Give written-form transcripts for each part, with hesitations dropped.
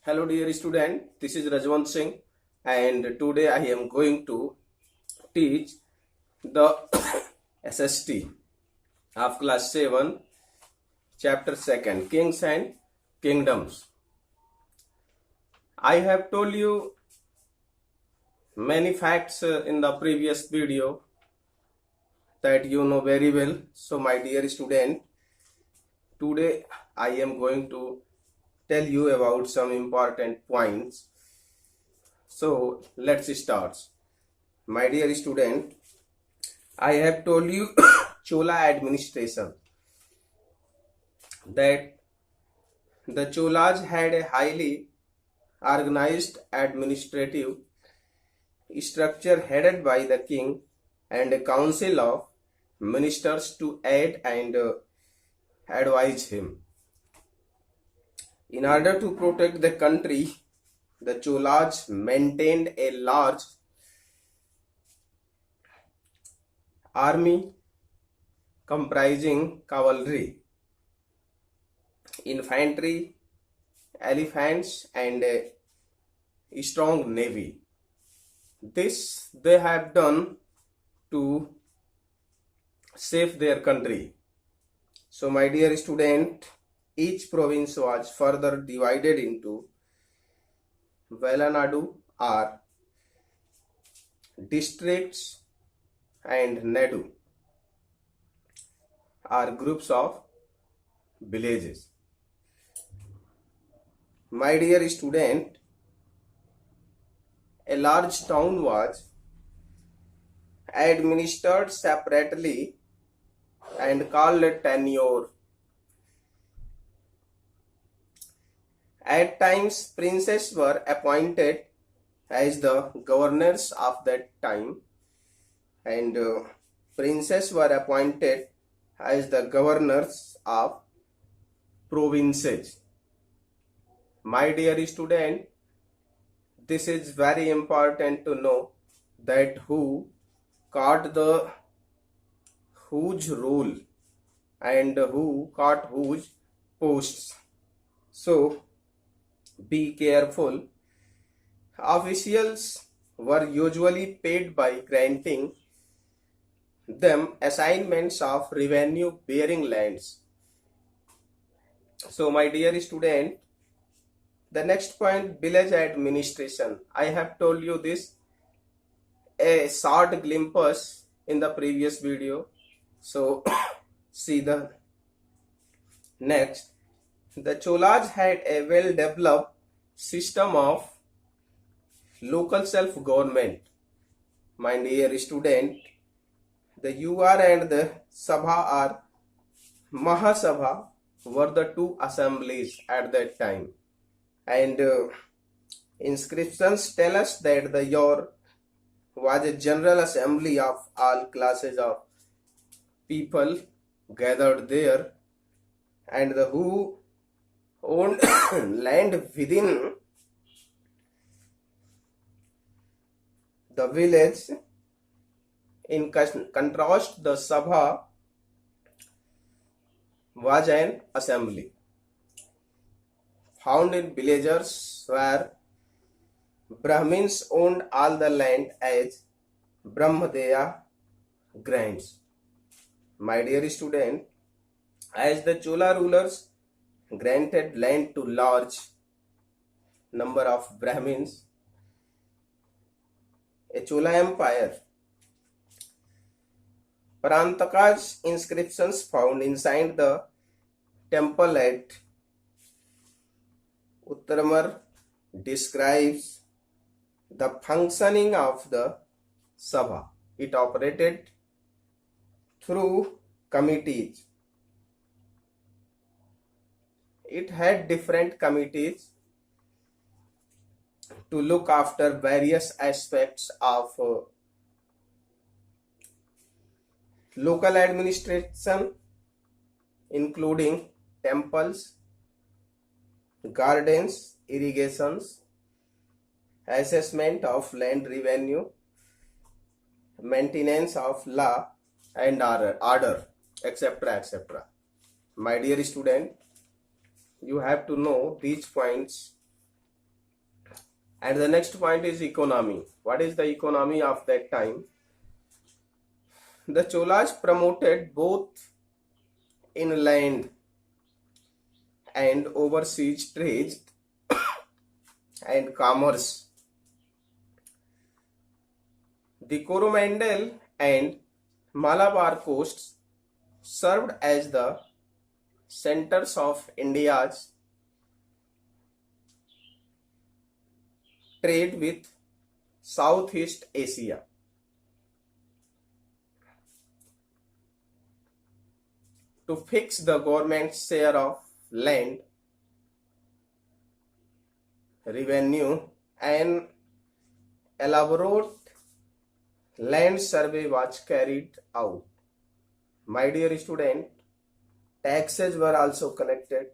Hello dear student, this is Rajwant Singh and today I am going to teach the SST of class 7 chapter 2 Kings and Kingdoms. I have told you many facts in the previous video that you know very well. So my dear student, today I am going to tell you about some important points. So let's start. My dear student, I have told you Chola administration that the Cholas had a highly organized administrative structure headed by the king and a council of ministers to aid and advise him. In order to protect the country, the Cholas maintained a large army comprising cavalry, infantry, elephants, and a strong navy. This they have done to save their country. So, my dear student, each province was further divided into Velanadu or districts and Nadu are groups of villages. My dear student, a large town was administered separately and called tenure. At times, princes were appointed as the governors of that time, and princes were appointed as the governors of provinces. My dear student, this is very important to know that who got the whose role and who got whose posts. So be careful. Officials were usually paid by granting them assignments of revenue bearing lands. So my dear student, the next point, village administration. I have told you this a short glimpse in the previous video. So see the next. The Cholas had a well developed system of local self-government. My dear student, the UR and the Sabha or Mahasabha were the two assemblies at that time. And inscriptions tell us that the UR was a general assembly of all classes of people gathered there, and the who owned land within the village. In contrast, the Sabha was an assembly found in villages where Brahmins owned all the land as Brahmadeya grants. My dear student, as the Chola rulers granted land to large number of Brahmins, a Chola empire, Parantaka's inscriptions found inside the temple at Uttaramar describes the functioning of the Sabha. It operated through committees. It had different committees to look after various aspects of local administration, including temples, gardens, irrigations, assessment of land revenue, maintenance of law and order, etc. etc. My dear student, you have to know these points And the next point is economy. What is the economy of that time? The Cholas promoted both inland and overseas trade and commerce. The Coromandel and Malabar coasts served as the centers of India's trade with Southeast Asia. To fix the government's share of land revenue, an elaborate land survey was carried out. My dear student, taxes were also collected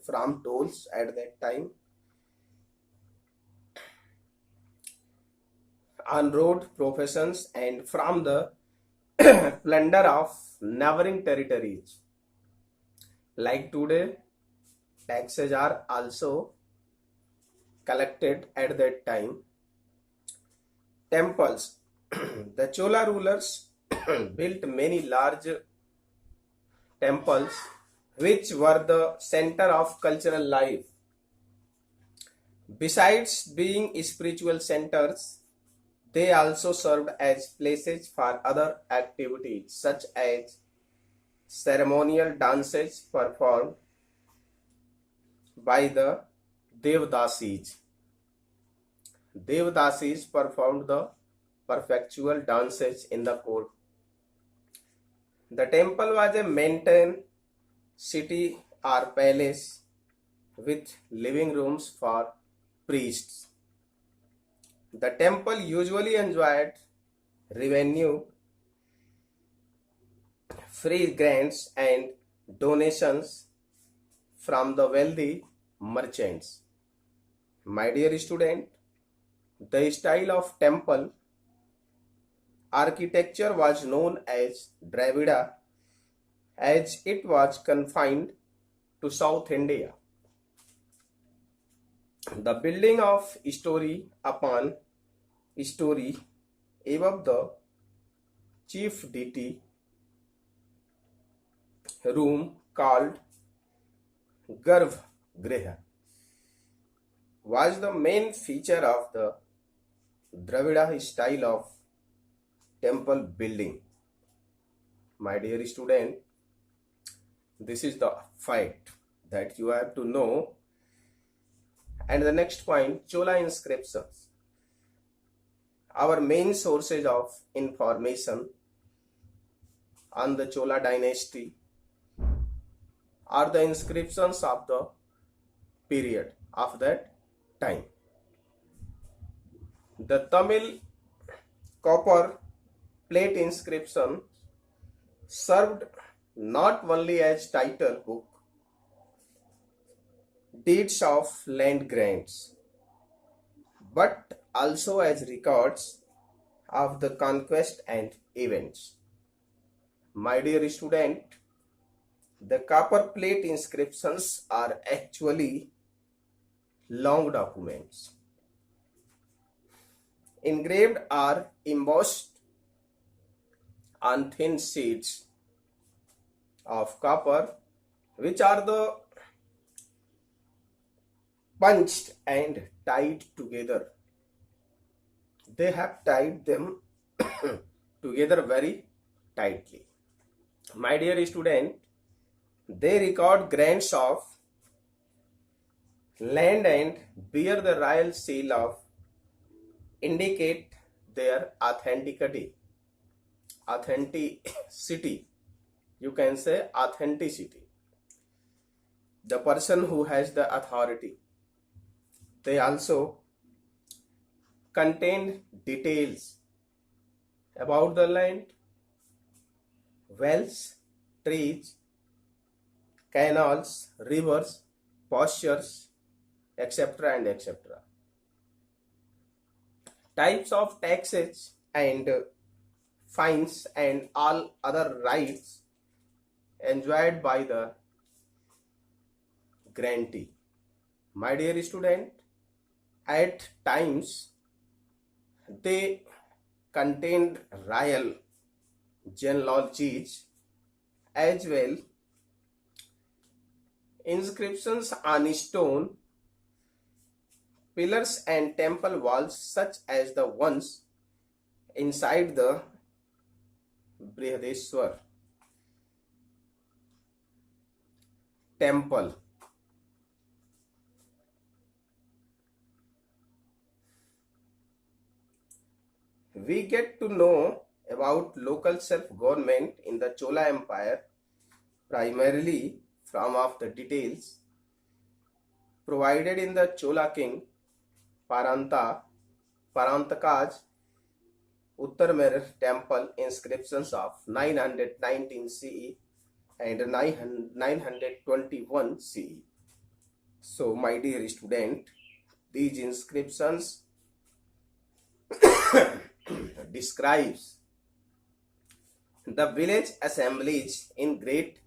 from tolls at that time on road professions and from the plunder of neighboring territories. Like today, taxes are also collected at that time. Temples. The Chola rulers built many large temples which were the center of cultural life. Besides being spiritual centers, they also served as places for other activities such as ceremonial dances performed by the Devdasis. Devdasis performed the perpetual dances in the court. The temple was a maintained city or palace with living rooms for priests. The temple usually enjoyed revenue, free grants, and donations from the wealthy merchants. My dear student, the style of temple architecture was known as Dravida as it was confined to South India. The building of story upon story above the chief deity room called Garbh Griha was the main feature of the Dravida style of temple building. My dear student, this is the fact that you have to know. And the next point, Chola inscriptions. Our main sources of information on the Chola dynasty are the inscriptions of the period of that time. The Tamil copper plate inscription served not only as title book deeds of land grants, but also as records of the conquest and events. My dear student, the copper plate inscriptions are actually long documents. Engraved or embossed on thin sheets of copper, which are the punched and tied together. They have tied them together very tightly. My dear student, they record grants of land and bear the royal seal of indicate their authenticity. You can say authenticity. The person who has the authority. They also contain details about the land, wells, trees, canals, rivers, pastures, etc. and etc. Types of taxes and fines and all other rights enjoyed by the grantee. My dear student, At times, they contained royal genealogies as well. Inscriptions on stone pillars and temple walls, such as the ones inside the Brihadeshwar temple. We get to know about local self-government in the Chola Empire primarily from of the details provided in the Chola king Parantaka's Uttarmer temple inscriptions of 919 CE and 921 CE. So, my dear student, these inscriptions describes the village assemblies in great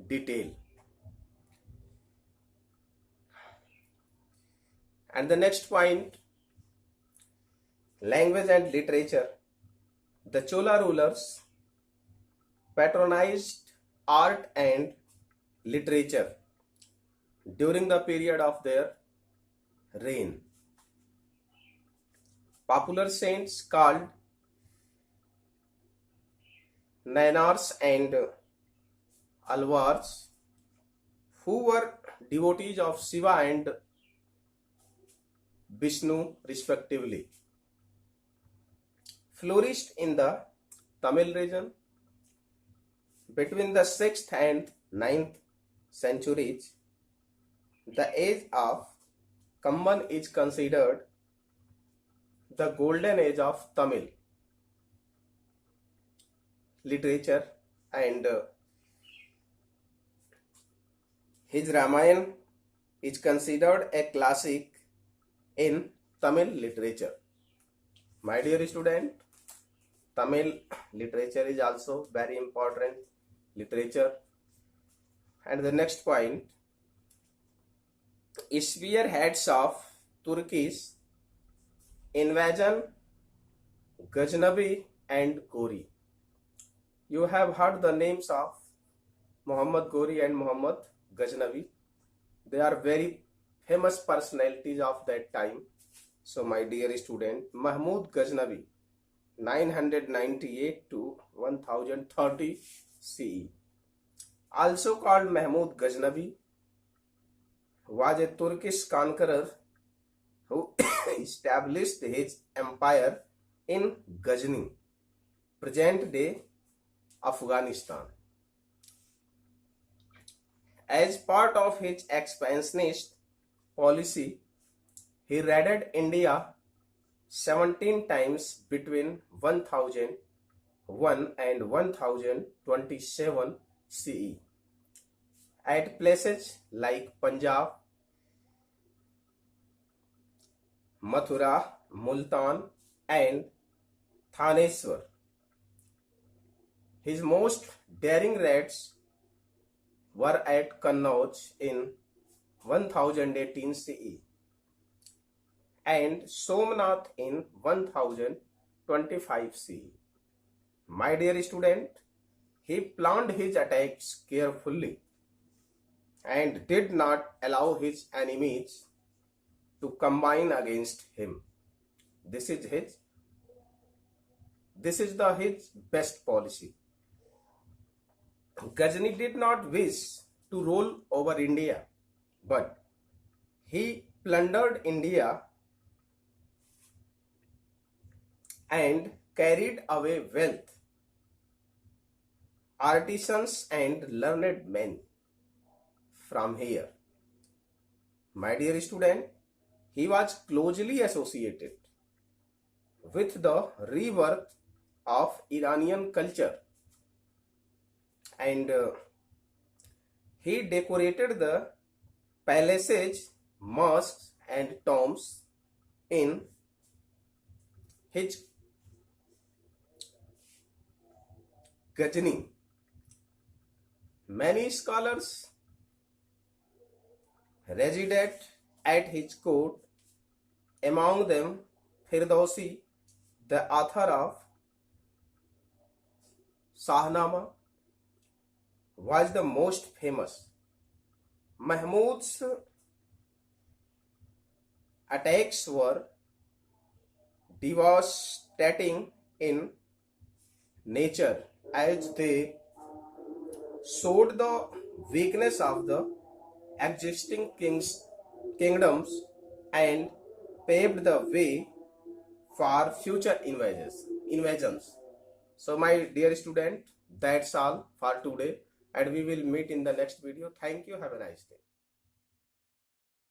detail. And the next point, language and literature. The Chola rulers patronized art and literature during the period of their reign. Popular saints called Nayanars and Alvars, who were devotees of Shiva and Vishnu respectively, flourished in the Tamil region between the 6th and 9th centuries. The age of Kamban is considered the golden age of Tamil literature, and his Ramayana is considered a classic in Tamil literature. My dear student, Tamil literature is also very important literature. And the next point, spearheads of Turkish invasion, Ghaznavi and Ghori. You have heard the names of Muhammad Ghori and Muhammad Ghaznavi. They are very famous personalities of that time. So, my dear student, Mahmud Ghaznavi, 998 to 1030 CE, also called Mahmud Ghaznavi, was a Turkish conqueror who established his empire in Ghazni, present-day Afghanistan. As part of his expansionist policy, he raided India 17 times between 1001 and 1027 CE at places like Punjab, Mathura, Multan and Thaneswar. His most daring raids were at Kannauj in 1018 CE and Somnath in 1025 CE. My dear student, he planned his attacks carefully and did not allow his enemies to combine against him. This is his best policy. Ghazni did not wish to rule over India, but he plundered India and carried away wealth, artisans and learned men from here. My dear student, he was closely associated with the rebirth of Iranian culture, and he decorated the palaces, mosques and tombs in his Ghazni. Many scholars resided at his court Among them, Firdausi, the author of Shahnama, was the most famous. Mahmud's attacks were devastating in nature as they showed the weakness of the existing kingdoms and paved the way for future invasions. So my dear student, that's all for today, and we will meet in the next video. Thank you. Have a nice day.